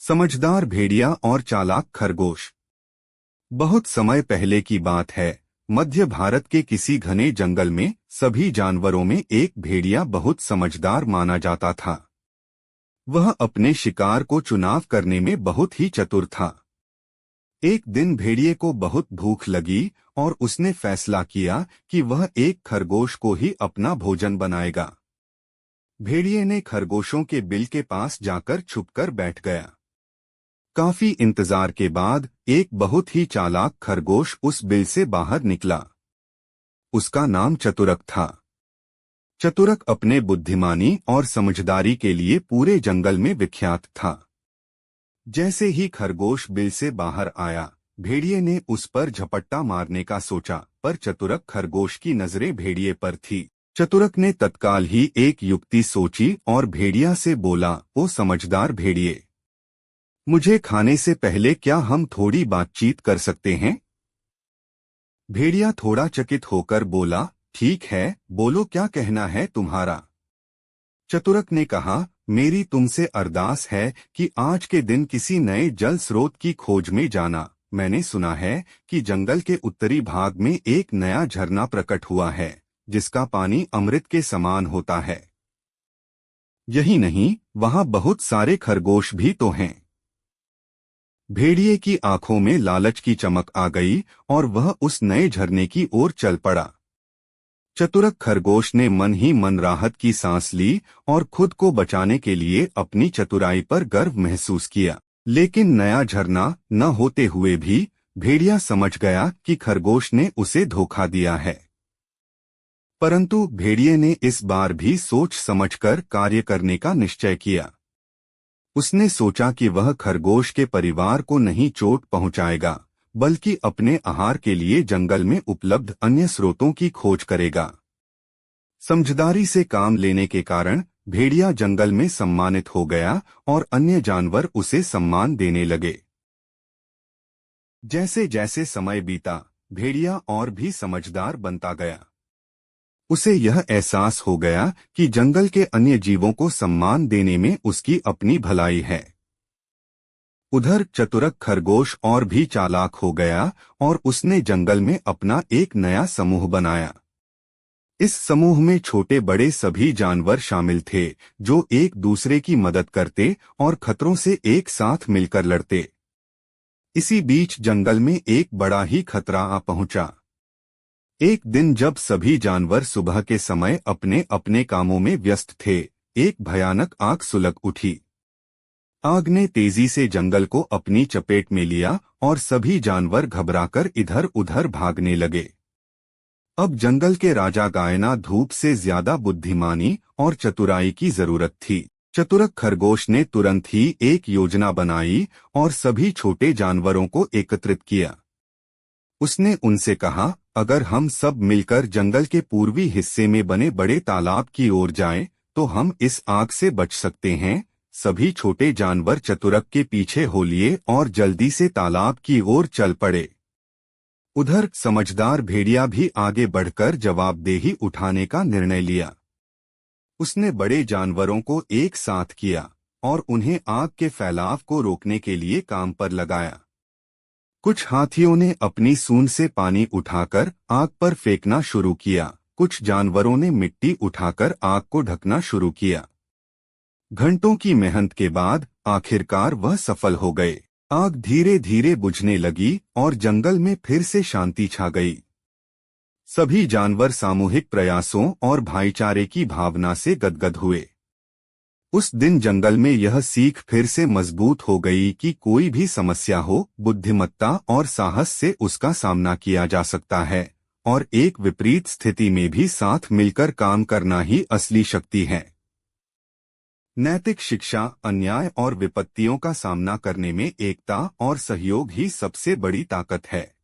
समझदार भेड़िया और चालाक खरगोश। बहुत समय पहले की बात है। मध्य भारत के किसी घने जंगल में सभी जानवरों में एक भेड़िया बहुत समझदार माना जाता था। वह अपने शिकार को चुनाव करने में बहुत ही चतुर था। एक दिन भेड़िए को बहुत भूख लगी और उसने फैसला किया कि वह एक खरगोश को ही अपना भोजन बनाएगा। भेड़िए ने खरगोशों के बिल के पास जाकर छुपकर बैठ गया। काफी इंतजार के बाद एक बहुत ही चालाक खरगोश उस बिल से बाहर निकला। उसका नाम चतुरक था। चतुरक अपने बुद्धिमानी और समझदारी के लिए पूरे जंगल में विख्यात था। जैसे ही खरगोश बिल से बाहर आया, भेड़िए ने उस पर झपट्टा मारने का सोचा, पर चतुरक खरगोश की नजरें भेड़िए पर थी। चतुरक ने तत्काल ही एक युक्ति सोची और भेड़िया से बोला, ओ समझदार भेड़िए, मुझे खाने से पहले क्या हम थोड़ी बातचीत कर सकते हैं? भेड़िया थोड़ा चकित होकर बोला, ठीक है, बोलो क्या कहना है तुम्हारा। चतुरक ने कहा, मेरी तुमसे अरदास है कि आज के दिन किसी नए जल स्रोत की खोज में जाना। मैंने सुना है कि जंगल के उत्तरी भाग में एक नया झरना प्रकट हुआ है, जिसका पानी अमृत के समान होता है। यही नहीं, वहां बहुत सारे खरगोश भी तो हैं। भेड़िए की आंखों में लालच की चमक आ गई और वह उस नए झरने की ओर चल पड़ा। चतुरक खरगोश ने मन ही मन राहत की सांस ली और खुद को बचाने के लिए अपनी चतुराई पर गर्व महसूस किया। लेकिन नया झरना न होते हुए भी भेड़िया समझ गया कि खरगोश ने उसे धोखा दिया है। परंतु भेड़िए ने इस बार भी सोच समझकर कार्य करने का निश्चय किया। उसने सोचा कि वह खरगोश के परिवार को नहीं चोट पहुंचाएगा, बल्कि अपने आहार के लिए जंगल में उपलब्ध अन्य स्रोतों की खोज करेगा। समझदारी से काम लेने के कारण भेड़िया जंगल में सम्मानित हो गया और अन्य जानवर उसे सम्मान देने लगे। जैसे जैसे समय बीता, भेड़िया और भी समझदार बनता गया। उसे यह एहसास हो गया कि जंगल के अन्य जीवों को सम्मान देने में उसकी अपनी भलाई है। उधर चतुरक खरगोश और भी चालाक हो गया और उसने जंगल में अपना एक नया समूह बनाया। इस समूह में छोटे बड़े सभी जानवर शामिल थे, जो एक दूसरे की मदद करते और खतरों से एक साथ मिलकर लड़ते। इसी बीच जंगल में एक बड़ा ही खतरा आ पहुंचा। एक दिन जब सभी जानवर सुबह के समय अपने अपने कामों में व्यस्त थे, एक भयानक आग सुलग उठी। आग ने तेजी से जंगल को अपनी चपेट में लिया और सभी जानवर घबराकर इधर उधर भागने लगे। अब जंगल के राजा गायना धूप से ज्यादा बुद्धिमानी और चतुराई की जरूरत थी। चतुरक खरगोश ने तुरंत ही एक योजना बनाई और सभी छोटे जानवरों को एकत्रित किया। उसने उनसे कहा, अगर हम सब मिलकर जंगल के पूर्वी हिस्से में बने बड़े तालाब की ओर जाएं, तो हम इस आग से बच सकते हैं। सभी छोटे जानवर चतुरक के पीछे हो लिए और जल्दी से तालाब की ओर चल पड़े। उधर समझदार भेड़िया भी आगे बढ़कर जवाबदेही उठाने का निर्णय लिया। उसने बड़े जानवरों को एक साथ किया और उन्हें आग के फैलाव को रोकने के लिए काम पर लगाया। कुछ हाथियों ने अपनी सूंड से पानी उठाकर आग पर फेंकना शुरू किया। कुछ जानवरों ने मिट्टी उठाकर आग को ढकना शुरू किया। घंटों की मेहनत के बाद आखिरकार वह सफल हो गए। आग धीरे धीरे बुझने लगी और जंगल में फिर से शांति छा गई। सभी जानवर सामूहिक प्रयासों और भाईचारे की भावना से गदगद हुए। उस दिन जंगल में यह सीख फिर से मजबूत हो गई कि कोई भी समस्या हो, बुद्धिमत्ता और साहस से उसका सामना किया जा सकता है, और एक विपरीत स्थिति में भी साथ मिलकर काम करना ही असली शक्ति है। नैतिक शिक्षा, अन्याय और विपत्तियों का सामना करने में एकता और सहयोग ही सबसे बड़ी ताकत है।